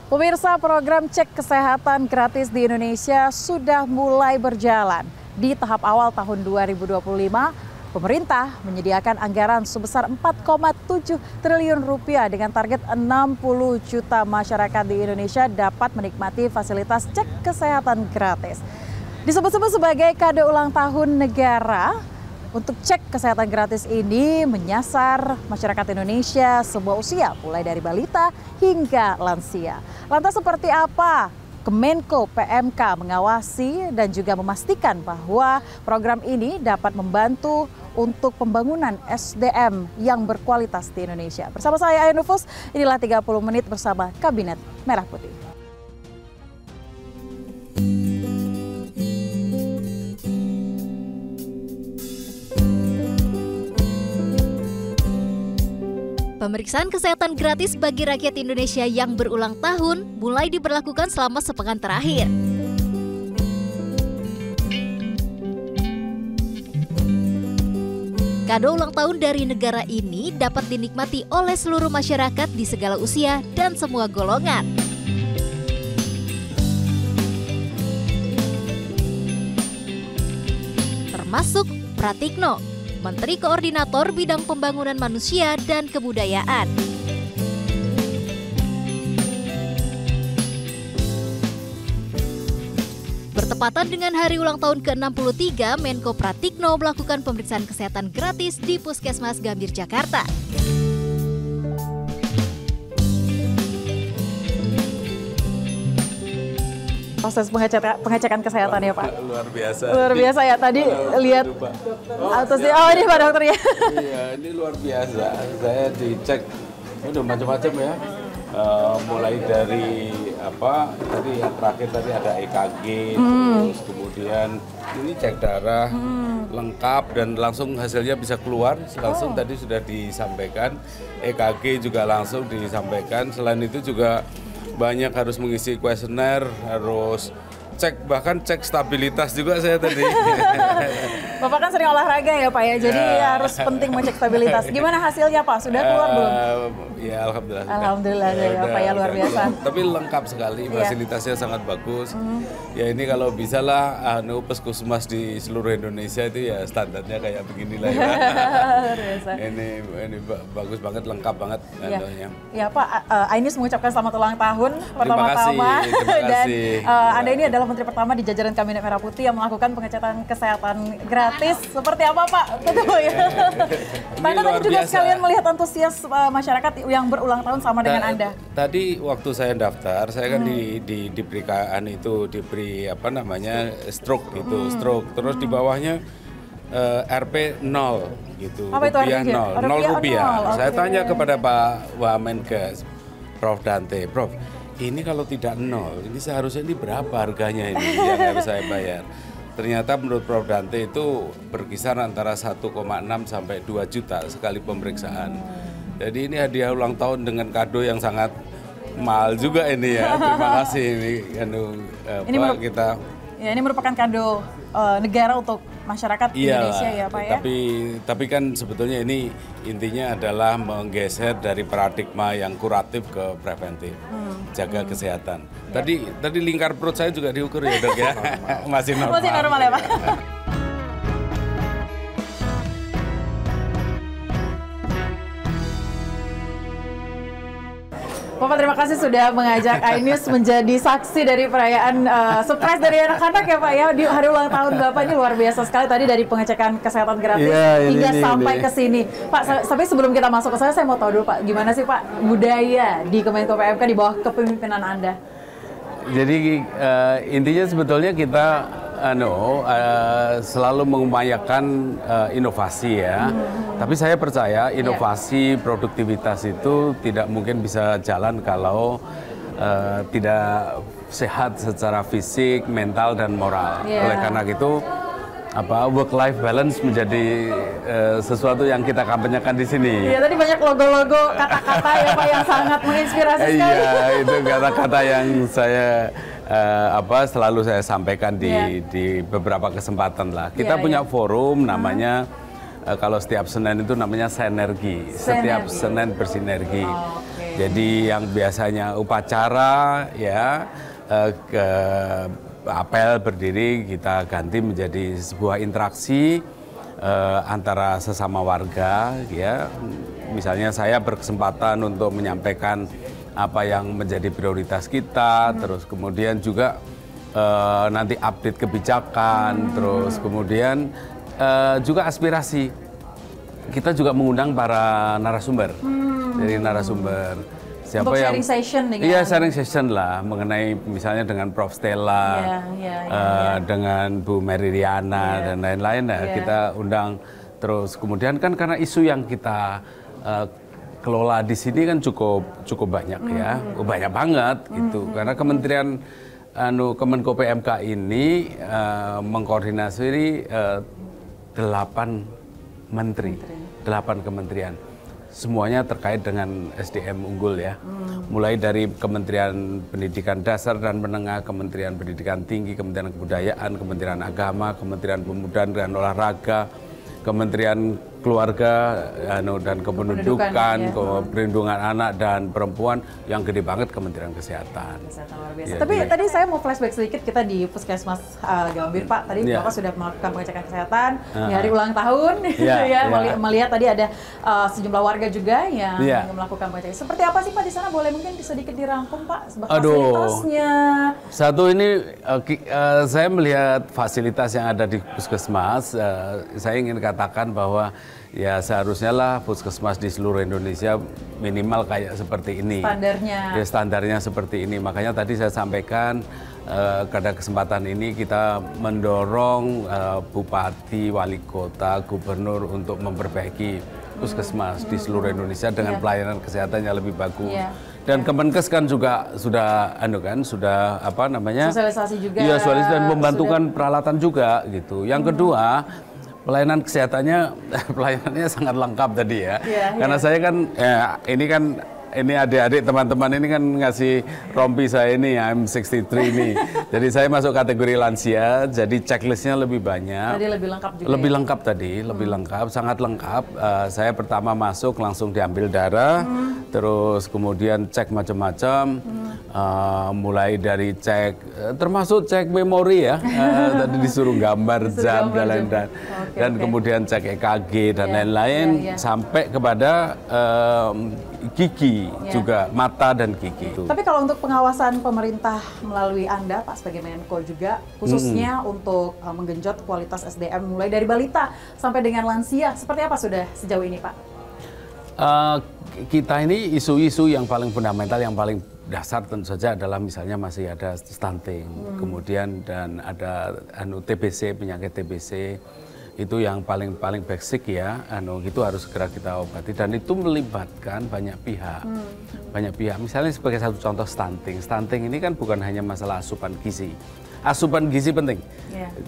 Pemirsa, program cek kesehatan gratis di Indonesia sudah mulai berjalan. Di tahap awal tahun 2025, pemerintah menyediakan anggaran sebesar 4,7 triliun rupiah dengan target 60 juta masyarakat di Indonesia dapat menikmati fasilitas cek kesehatan gratis. Disebut-sebut sebagai kado ulang tahun negara. Untuk cek kesehatan gratis ini menyasar masyarakat Indonesia semua usia, mulai dari balita hingga lansia. Lantas seperti apa Kemenko PMK mengawasi dan juga memastikan bahwa program ini dapat membantu untuk pembangunan SDM yang berkualitas di Indonesia? Bersama saya Ayah Nufus, inilah 30 menit bersama Kabinet Merah Putih. Pemeriksaan kesehatan gratis bagi rakyat Indonesia yang berulang tahun mulai diberlakukan selama sepekan terakhir. Kado ulang tahun dari negara ini dapat dinikmati oleh seluruh masyarakat di segala usia dan semua golongan. Termasuk Pratikno, Menteri Koordinator Bidang Pembangunan Manusia dan Kebudayaan. Bertepatan dengan hari ulang tahun ke-63, Menko Pratikno melakukan pemeriksaan kesehatan gratis di Puskesmas Gambir, Jakarta. Proses pengecekan kesehatan ya Pak? Luar biasa. Luar biasa ya, tadi lihat oh ini Pak Dokter ya? Iya, ini luar biasa. Saya dicek, udah macam-macam ya. Mulai dari apa, tadi yang terakhir tadi ada EKG, terus kemudian ini cek darah, lengkap dan langsung hasilnya bisa keluar. Langsung tadi sudah disampaikan, EKG juga langsung disampaikan. Selain itu juga banyak harus mengisi kuesioner, harus cek, bahkan cek stabilitas juga saya tadi. Bapak kan sering olahraga ya Pak ya, jadi harus penting mengecek stabilitas. Gimana hasilnya Pak? Sudah keluar belum? Ya Alhamdulillah. Alhamdulillah ya Pak ya, luar biasa. Tapi lengkap sekali, fasilitasnya sangat bagus. Ya ini kalau bisa lah, puskesmas di seluruh Indonesia itu ya standarnya kayak beginilah ya. Luar biasa. Ini bagus banget, lengkap banget. Ya Pak, Ainis mengucapkan selamat ulang tahun pertama-tama. Terima kasih. Dan Anda ini adalah Menteri pertama di jajaran Kabinet Merah Putih yang melakukan pengecekan kesehatan gratis. Seperti apa Pak? Betul ya. Anda tadi juga sekalian melihat antusias masyarakat yang berulang tahun sama dengan Anda. Tadi waktu saya daftar, saya kan diberi apa namanya stroke gitu, stroke. Terus di bawahnya RP 0 gitu, apa itu rupiah 0 rupiah. Saya tanya kepada Pak Wamenkes, Prof Dante, Prof, ini kalau tidak 0, ini seharusnya ini berapa harganya ini yang harus saya bayar? Ternyata menurut Prof Dante itu berkisar antara 1,6 sampai 2 juta sekali pemeriksaan. Jadi ini hadiah ulang tahun dengan kado yang sangat mahal juga ini ya. Terima kasih ini kita. Ya, ini merupakan kado negara untuk masyarakat Indonesia ya Pak ya. Tapi kan sebetulnya ini intinya adalah menggeser dari paradigma yang kuratif ke preventif, jaga kesehatan. Tadi lingkar perut saya juga diukur ya Dok ya. Masih normal. Masih normal ya Pak. Bapak terima kasih sudah mengajak Ainis menjadi saksi dari perayaan surprise dari anak-anak ya Pak ya di hari ulang tahun Bapak. Ini luar biasa sekali tadi dari pengecekan kesehatan gratis hingga sampai ke sini. Pak, tapi sebelum kita masuk ke saya mau tahu dulu Pak, gimana sih Pak budaya di Kemenko PMK di bawah kepemimpinan Anda? Jadi intinya sebetulnya kita selalu mengupayakan inovasi ya. Tapi saya percaya inovasi, produktivitas itu tidak mungkin bisa jalan kalau tidak sehat secara fisik, mental, dan moral. Oleh karena itu, work-life balance menjadi sesuatu yang kita kampanyekan di sini. Iya, tadi banyak logo-logo, kata-kata ya Pak yang sangat menginspirasi sekali. Iya, itu kata-kata yang saya selalu saya sampaikan di beberapa kesempatan lah. Kita punya forum namanya kalau setiap Senin itu namanya Sinergi. Setiap Senin bersinergi. Jadi yang biasanya upacara ya ke apel berdiri kita ganti menjadi sebuah interaksi antara sesama warga ya. Misalnya saya berkesempatan untuk menyampaikan apa yang menjadi prioritas kita, terus kemudian juga nanti update kebijakan, terus kemudian juga aspirasi. Kita juga mengundang para narasumber, dari narasumber. Siapa untuk yang sharing session dengan... Iya, sharing session lah, mengenai misalnya dengan Prof. Stella, dengan Bu Mary Riana, dan lain-lain. Nah, kita undang. Terus kemudian kan karena isu yang kita kelola di sini kan cukup banyak ya, banyak banget gitu. Karena Kementerian Kemenko PMK ini mengkoordinasi 8 menteri, 8 kementerian. Semuanya terkait dengan SDM unggul ya. Mulai dari Kementerian Pendidikan Dasar dan Menengah, Kementerian Pendidikan Tinggi, Kementerian Kebudayaan, Kementerian Agama, Kementerian Pemuda dan Olahraga, Kementerian Keluarga dan Kependudukan, Perlindungan Anak dan Perempuan, yang gede banget Kementerian Kesehatan. Luar biasa. Tapi tadi saya mau flashback sedikit, kita di Puskesmas Gambir, Pak. Tadi Bapak sudah melakukan pengecekan kesehatan di hari ulang tahun, melihat tadi ada sejumlah warga juga yang melakukan pengecekan. Seperti apa sih Pak di sana? Boleh mungkin sedikit dirangkum Pak, fasilitasnya? Satu ini saya melihat fasilitas yang ada di Puskesmas. Saya ingin katakan bahwa ya seharusnya lah puskesmas di seluruh Indonesia minimal kayak seperti ini. Standarnya. Ya, standarnya seperti ini. Makanya tadi saya sampaikan pada kesempatan ini kita mendorong bupati, wali kota, gubernur untuk memperbaiki puskesmas di seluruh Indonesia dengan pelayanan kesehatan yang lebih bagus. Dan Kemenkes kan juga sudah sosialisasi juga. Iya, sosialisasi dan membantukan peralatan juga gitu. Yang kedua, pelayanannya sangat lengkap tadi ya. Karena saya kan ini adik-adik teman-teman ini kan ngasih rompi saya ini ya, I'm63 ini. Jadi saya masuk kategori lansia, jadi checklistnya lebih banyak. Tadi lebih lengkap juga. Lebih lengkap tadi, lebih lengkap, sangat lengkap. Saya pertama masuk langsung diambil darah, terus kemudian cek macam-macam, mulai dari cek, termasuk cek memori ya. Tadi disuruh gambar jam dan lain-lain, dan kemudian cek EKG dan lain-lain, sampai kepada gigi juga, mata dan gigi. Tapi kalau untuk pengawasan pemerintah melalui Anda Pak sebagai Menko juga, khususnya untuk menggenjot kualitas SDM mulai dari balita sampai dengan lansia, seperti apa sudah sejauh ini Pak? Kita ini isu-isu yang paling fundamental, yang paling dasar tentu saja adalah misalnya masih ada stunting, kemudian dan ada TBC, penyakit TBC. Itu yang paling basic ya, itu harus segera kita obati, dan itu melibatkan banyak pihak. Banyak pihak. Misalnya sebagai satu contoh stunting. Stunting ini kan bukan hanya masalah asupan gizi. Asupan gizi penting.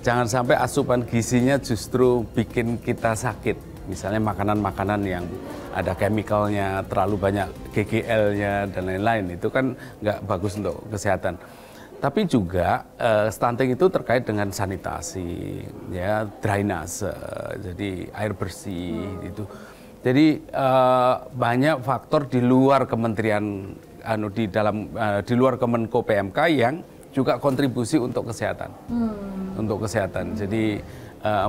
Jangan sampai asupan gizinya justru bikin kita sakit. Misalnya makanan-makanan yang ada chemicalnya, terlalu banyak GGL-nya dan lain-lain, itu kan nggak bagus untuk kesehatan. Tapi juga stunting itu terkait dengan sanitasi, ya, drainase, jadi air bersih itu. Jadi banyak faktor di luar kementerian, di luar Kemenko PMK yang juga kontribusi untuk kesehatan, untuk kesehatan. Jadi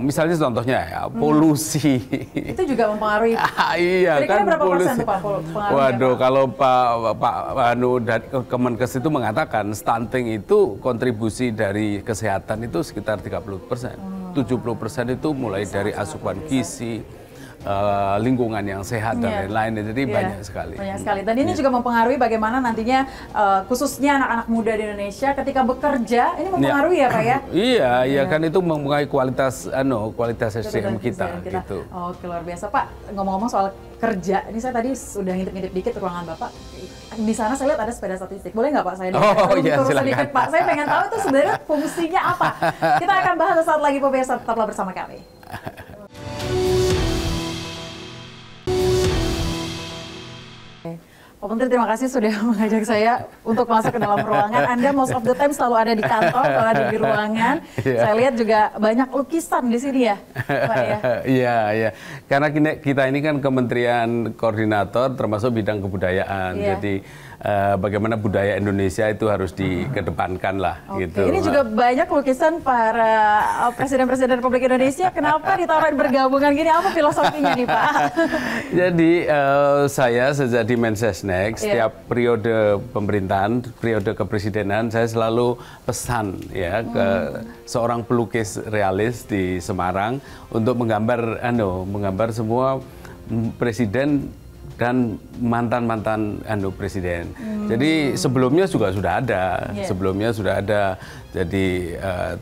misalnya contohnya ya, polusi. Itu juga mempengaruhi. Iya kan, berapa polusi. persen Pak pengaruhnya? Waduh, kalau Pak dari Kemenkes itu mengatakan stunting itu kontribusi dari kesehatan itu sekitar 30%. 70% itu mulai dari asupan gizi, lingkungan yang sehat dan lain-lain, jadi banyak sekali. Banyak sekali. Dan ini juga mempengaruhi bagaimana nantinya khususnya anak-anak muda di Indonesia ketika bekerja, ini mempengaruhi ya Pak ya? Iya kan, itu mempengaruhi kualitas SDM kita gitu. Oke, luar biasa Pak. Ngomong-ngomong soal kerja, ini saya tadi sudah ngintip-ngintip dikit ruangan Bapak. Di sana saya lihat ada sepeda statistik. Boleh nggak Pak saya turun sedikit Pak? Saya pengen tahu itu sebenarnya fungsinya apa. Kita akan bahas saat lagi pemirsa, tetaplah bersama kami. Pak Menteri, terima kasih sudah mengajak saya untuk masuk ke dalam ruangan. Anda most of the time selalu ada di kantor, selalu ada di ruangan. Saya lihat juga banyak lukisan di sini ya, Pak ya? Iya, iya. Karena kita ini kan Kementerian Koordinator termasuk bidang kebudayaan. Jadi bagaimana budaya Indonesia itu harus dikedepankan lah. Gitu. Ini juga banyak lukisan para presiden-presiden Republik Indonesia. Kenapa ditaruh bergabungan gini? Apa filosofinya nih, Pak? Jadi saya sejak di Mensesnek, setiap periode pemerintahan, periode kepresidenan, saya selalu pesan ya ke seorang pelukis realis di Semarang untuk menggambar semua presiden dan mantan-mantan presiden. Jadi sebelumnya juga sudah ada. Jadi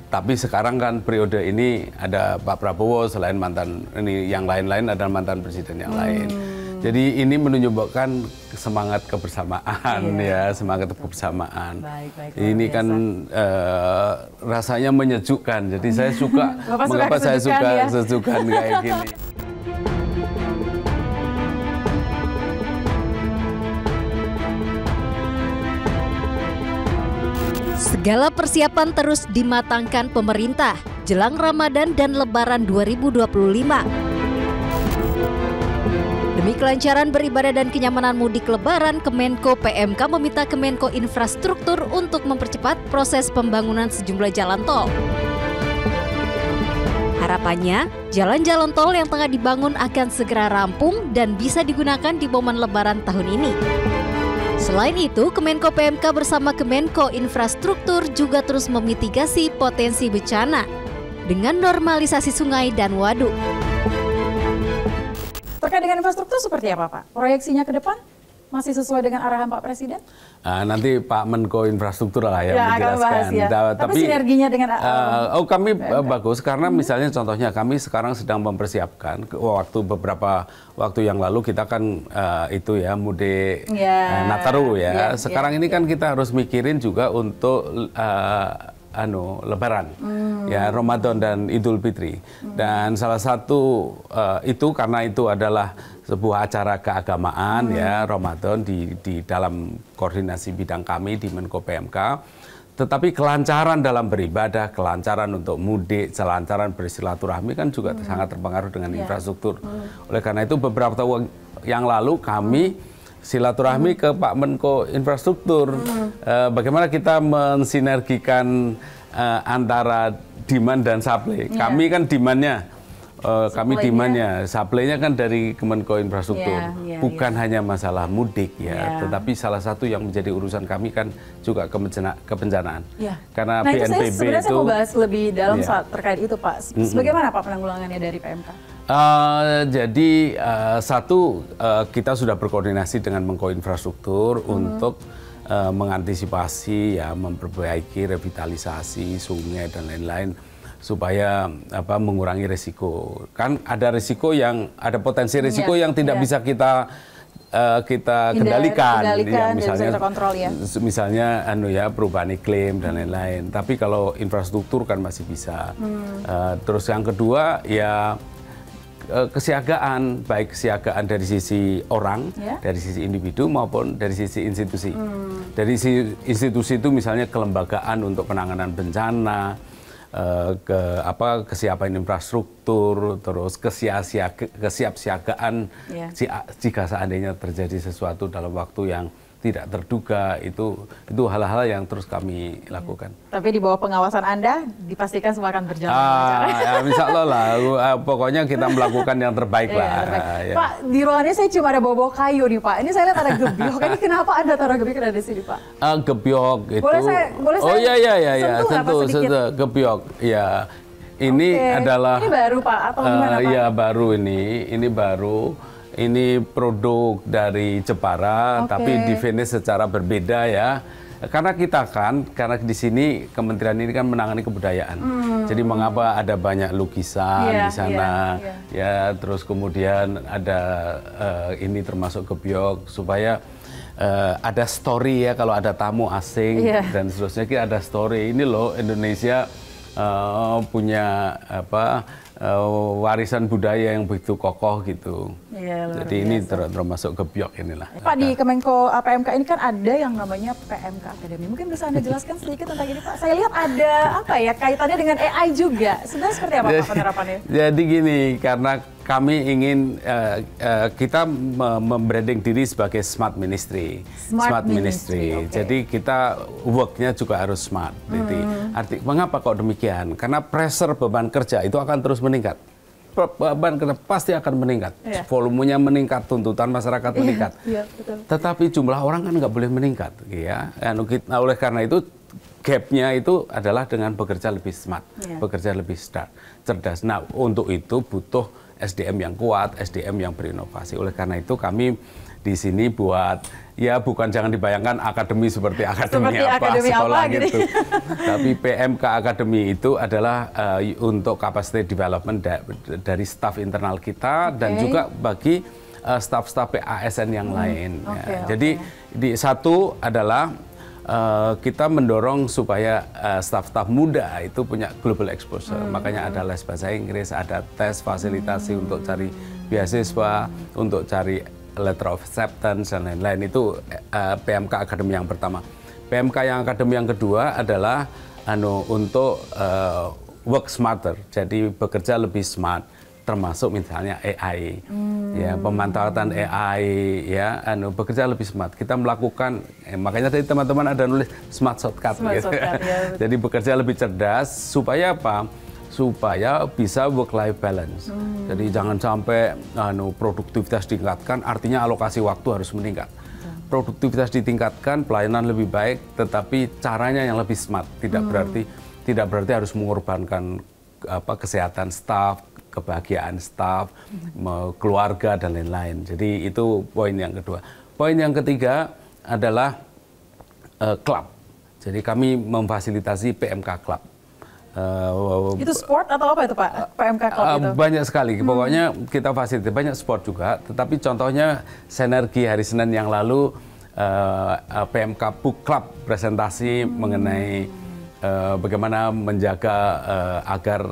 tapi sekarang kan periode ini ada Pak Prabowo, selain mantan ini yang lain-lain adalah mantan presiden yang lain. Jadi ini menunjukkan semangat kebersamaan semangat kebersamaan. Ini kan rasanya menyejukkan. Jadi saya suka mengapa saya suka sejukan kayak gini. Segala persiapan terus dimatangkan pemerintah jelang Ramadan dan Lebaran 2025. Demi kelancaran beribadah dan kenyamanan mudik Lebaran, Kemenko PMK meminta Kemenko Infrastruktur untuk mempercepat proses pembangunan sejumlah jalan tol. Harapannya, jalan-jalan tol yang tengah dibangun akan segera rampung dan bisa digunakan di momen Lebaran tahun ini. Selain itu, Kemenko PMK bersama Kemenko Infrastruktur juga terus memitigasi potensi bencana dengan normalisasi sungai dan waduk. Terkait dengan infrastruktur seperti apa, Pak? Proyeksinya ke depan masih sesuai dengan arahan Pak Presiden? Nanti Pak Menko Infrastruktur lah yang menjelaskan. Bahas, ya. Tapi sinerginya dengan kami bagus karena misalnya contohnya kami sekarang sedang mempersiapkan beberapa waktu yang lalu kita kan mudik Nataru ya. Sekarang ini kan kita harus mikirin juga untuk Lebaran, ya Ramadan dan Idul Fitri. Dan salah satu itu karena itu adalah sebuah acara keagamaan ya Ramadan di dalam koordinasi bidang kami di Menko PMK. Tetapi kelancaran dalam beribadah, kelancaran untuk mudik, kelancaran bersilaturahmi kan juga sangat terpengaruh dengan infrastruktur. Oleh karena itu beberapa tahun yang lalu kami silaturahmi ke Pak Menko Infrastruktur, bagaimana kita mensinergikan antara demand dan supply. Kami kan demandnya, supply-nya kan dari Kemenko Infrastruktur. Bukan hanya masalah mudik tetapi salah satu yang menjadi urusan kami kan juga kebencanaan. Karena BNPB sebenarnya saya mau bahas lebih dalam terkait itu, Pak. Bagaimana Pak penanggulangannya dari PMK? Jadi kita sudah berkoordinasi dengan Menko Infrastruktur untuk mengantisipasi memperbaiki revitalisasi sungai dan lain-lain supaya mengurangi resiko. Kan ada resiko ada potensi resiko yang tidak bisa kita kendalikan ya, misalnya kontrol, misalnya perubahan iklim dan lain-lain. Tapi kalau infrastruktur kan masih bisa. Terus yang kedua kesiagaan, baik kesiagaan dari sisi orang, dari sisi individu maupun dari sisi institusi. Dari sisi institusi itu misalnya kelembagaan untuk penanganan bencana, kesiapan infrastruktur, terus kesiapsiagaan jika seandainya terjadi sesuatu dalam waktu yang tidak terduga, itu hal-hal yang terus kami lakukan. Tapi di bawah pengawasan Anda dipastikan semua akan berjalan lancar. Insya Allah lah, pokoknya kita melakukan yang terbaik lah. Pak, di ruangannya saya cuma ada bawa kayu nih Pak. Ini saya lihat ada gebyok. Ini kenapa Anda taruh gebyok ada di sini Pak? Gebyok itu. Boleh saya sentuh gebyok. Ya, ini adalah. Ini baru Pak atau gimana Pak? Iya baru ini baru. Ini produk dari Jepara, tapi di-finish secara berbeda ya. Karena karena di sini kementerian ini kan menangani kebudayaan. Jadi mengapa ada banyak lukisan di sana, terus kemudian ada ini termasuk gebyok supaya ada story ya kalau ada tamu asing dan seterusnya. Kita ada story ini loh Indonesia punya warisan budaya yang begitu kokoh gitu. Iya, luar Jadi ini biasa. termasuk gebyok inilah. Pak, di Kemenko PMK ini kan ada yang namanya PMK Academy. Mungkin bisa Anda jelaskan sedikit tentang ini, Pak? Saya lihat ada apa ya kaitannya dengan AI juga. Sebenarnya seperti apa Pak penerapannya? Jadi gini, karena kami ingin kita membranding diri sebagai smart ministry. Smart Ministry, okay. Jadi kita worknya juga harus smart. Jadi mengapa kok demikian? Karena pressure beban kerja itu akan terus meningkat. Beban kerja pasti akan meningkat. Yeah. Volumenya meningkat, tuntutan masyarakat meningkat. Iya, betul. Tetapi jumlah orang kan nggak boleh meningkat, ya. Nah, oleh karena itu gapnya itu adalah dengan bekerja lebih smart, bekerja lebih cerdas. Nah, untuk itu butuh SDM yang kuat, SDM yang berinovasi. Oleh karena itu kami di sini buat, ya bukan jangan dibayangkan akademi seperti akademi sekolah apa, gitu. Tapi PMK Academy itu adalah untuk capacity development dari staf internal kita dan juga bagi staf-staf PASN yang lain. Jadi satu adalah kita mendorong supaya staf-staf muda itu punya global exposure. Makanya ada les bahasa Inggris, ada tes fasilitasi untuk cari beasiswa, untuk cari letter of acceptance dan lain-lain. Itu PMK Academy yang pertama. PMK yang Academy yang kedua adalah untuk work smarter, jadi bekerja lebih smart, termasuk misalnya AI, ya pemanfaatan AI, ya bekerja lebih smart. Kita melakukan, makanya tadi teman-teman ada nulis smart shortcut, gitu. Ya, jadi bekerja lebih cerdas supaya apa? Supaya bisa work-life balance. Jadi jangan sampai produktivitas ditingkatkan, artinya alokasi waktu harus meningkat. Produktivitas ditingkatkan, pelayanan lebih baik, tetapi caranya yang lebih smart. Tidak berarti harus mengorbankan kesehatan staf, kebahagiaan staf, keluarga dan lain-lain. Jadi itu poin yang kedua. Poin yang ketiga adalah klub. Jadi kami memfasilitasi PMK Club. Itu sport atau apa itu Pak? PMK Club itu? Banyak sekali, pokoknya kita fasilitasi banyak sport juga. Tetapi contohnya sinergi hari Senin yang lalu PMK Book Club presentasi mengenai bagaimana menjaga agar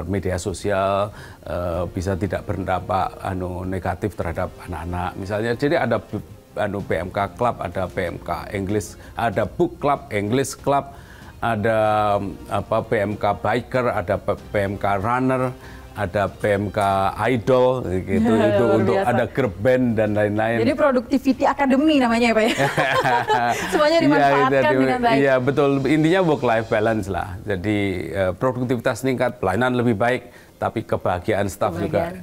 media sosial bisa tidak berdampak negatif terhadap anak-anak. Misalnya, jadi ada PMK Club, ada PMK English, ada Book Club, English Club, ada PMK Biker, ada PMK Runner, ada PMK Idol, gitu. Itu untuk ada grup band dan lain-lain. Jadi Productivity Academy namanya ya Pak ya? Semuanya dimanfaatkan dengan baik. Iya betul, intinya work-life balance lah. Jadi produktivitas meningkat, pelayanan lebih baik, tapi kebahagiaan staf juga.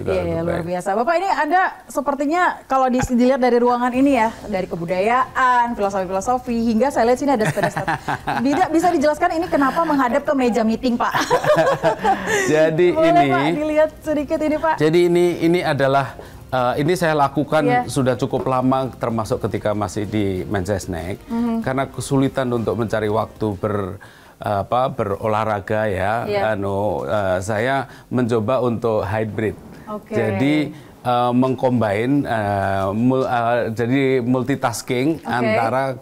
Iya, luar biasa. Bapak, ini Anda sepertinya kalau dilihat dari ruangan ini ya, dari kebudayaan, filosofi, hingga saya lihat sini ada sepeda staf. Bisa dijelaskan ini kenapa menghadap ke meja meeting, Pak? Jadi boleh, ini, Pak, dilihat sedikit ini, Pak. Jadi ini adalah ini saya lakukan sudah cukup lama, termasuk ketika masih di Mensesnek, karena kesulitan untuk mencari waktu berolahraga ya. Saya mencoba untuk hybrid. Jadi mengcombine, jadi multitasking antara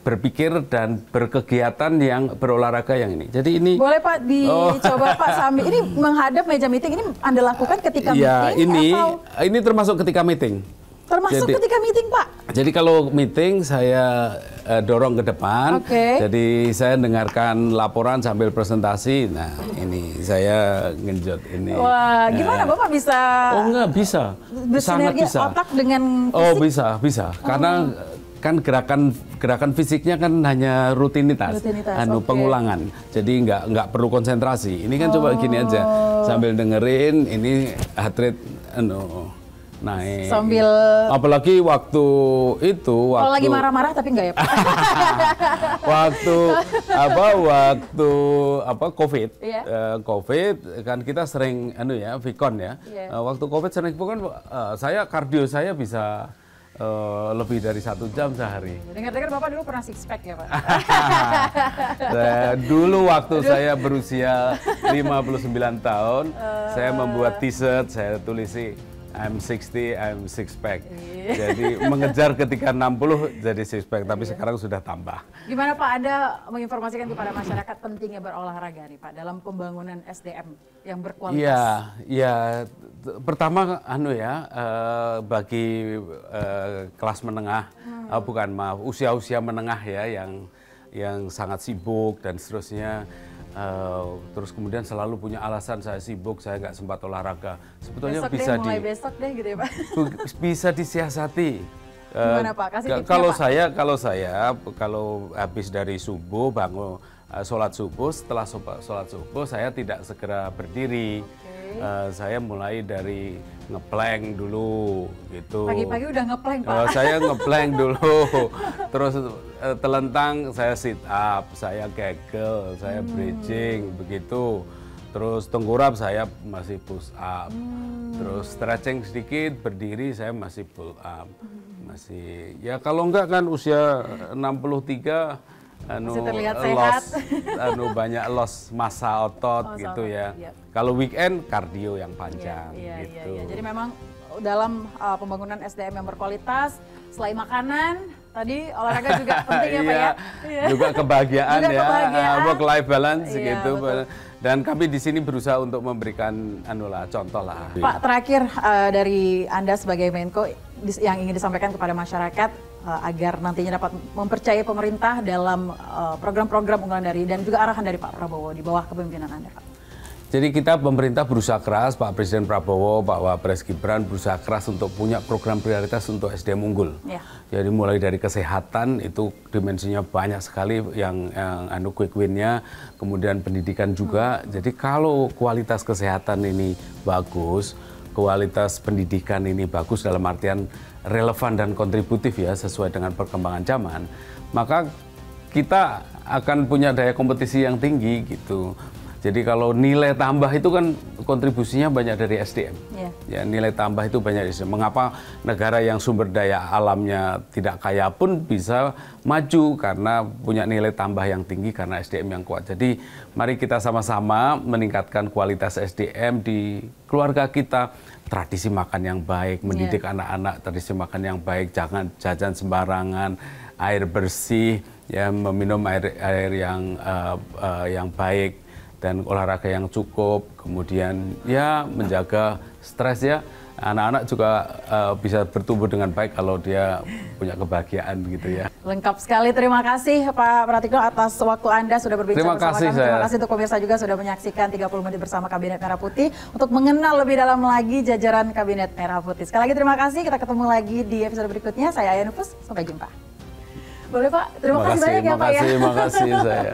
berpikir dan berkegiatan yang berolahraga yang ini. Jadi ini boleh Pak dicoba Pak sambil ini menghadap meja meeting, ini Anda lakukan ketika meeting ini termasuk ketika meeting. Termasuk ketika meeting, Pak? Jadi kalau meeting saya dorong ke depan, jadi saya dengarkan laporan sambil presentasi. Nah ini saya ngenjot ini. Wah, gimana Bapak bisa? Oh enggak, bisa. Sangat bisa. Otak dengan fisik? Oh bisa. Karena kan gerakan fisiknya kan hanya rutinitas pengulangan. Jadi nggak perlu konsentrasi. Ini kan coba gini aja sambil dengerin ini heart rate naik. Sambil apalagi waktu kalau lagi marah-marah tapi enggak ya Pak? waktu COVID, COVID kan kita sering Vicon ya. Waktu COVID sering Vicon, kardio saya bisa lebih dari 1 jam sehari. Dengar-dengar Bapak dulu pernah six pack ya Pak? Dulu waktu saya berusia 59 tahun, saya membuat t-shirt, saya tulisi I'm 60, I'm six pack. Jadi mengejar ketika 60 jadi six pack, tapi sekarang sudah tambah. Gimana Pak, Anda menginformasikan kepada masyarakat pentingnya berolahraga nih Pak dalam pembangunan SDM yang berkualitas? Iya. Pertama bagi kelas menengah, usia-usia menengah ya yang sangat sibuk dan seterusnya. Terus kemudian selalu punya alasan, saya sibuk, saya nggak sempat olahraga. Sebetulnya besok bisa deh, mulai besok deh gitu ya Pak. Bisa disiasati. Gimana Pak? Kasih tipsnya, Pak. Kalau habis dari subuh bangun sholat subuh, setelah sholat subuh saya tidak segera berdiri. Saya mulai dari ngeplank dulu gitu. Pagi-pagi udah ngeplank Pak? Saya ngeplank dulu, terus telentang saya sit up, saya kegel, saya bridging begitu. Terus tengkurap saya masih push up, terus stretching sedikit, berdiri saya masih pull up. Masih, ya kalau enggak kan usia 63 masih terlihat sehat. Banyak loss massa otot gitu ya. Kalau weekend kardio yang panjang gitu. Iya. Jadi memang dalam pembangunan SDM yang berkualitas, selain makanan, tadi olahraga juga penting ya Pak ya. Juga kebahagiaan work life balance gitu. Betul. Dan kami di sini berusaha untuk memberikan contoh lah. Pak, terakhir dari Anda sebagai Menko yang ingin disampaikan kepada masyarakat agar nantinya dapat mempercayai pemerintah dalam program-program unggulan dan juga arahan dari Pak Prabowo di bawah kepemimpinan Anda, Pak. Jadi kita pemerintah berusaha keras, Pak Presiden Prabowo, Pak Wapres Gibran berusaha keras untuk punya program prioritas untuk SDM unggul. Jadi mulai dari kesehatan itu dimensinya banyak sekali yang quick win-nya, kemudian pendidikan juga. Jadi kalau kualitas kesehatan ini bagus, kualitas pendidikan ini bagus dalam artian relevan dan kontributif ya sesuai dengan perkembangan zaman, maka kita akan punya daya kompetisi yang tinggi gitu. Jadi kalau nilai tambah itu kan kontribusinya banyak dari SDM. Ya, nilai tambah itu banyak dari SDM. Mengapa negara yang sumber daya alamnya tidak kaya pun bisa maju karena punya nilai tambah yang tinggi karena SDM yang kuat. Jadi mari kita sama-sama meningkatkan kualitas SDM di keluarga kita. Tradisi makan yang baik, mendidik anak-anak tradisi makan yang baik, jangan jajan sembarangan, air bersih, ya meminum air yang baik. Dan olahraga yang cukup, kemudian ya menjaga stres ya. Anak-anak juga bisa bertumbuh dengan baik kalau dia punya kebahagiaan gitu ya. Lengkap sekali, terima kasih Pak Pratikno atas waktu Anda sudah berbincang bersama kami. Terima kasih untuk pemirsa juga sudah menyaksikan 30 menit bersama Kabinet Merah Putih untuk mengenal lebih dalam lagi jajaran Kabinet Merah Putih. Sekali lagi terima kasih, kita ketemu lagi di episode berikutnya. Saya Aya Nufus, sampai jumpa. Boleh Pak, terima kasih banyak ya Pak ya. Terima kasih saya.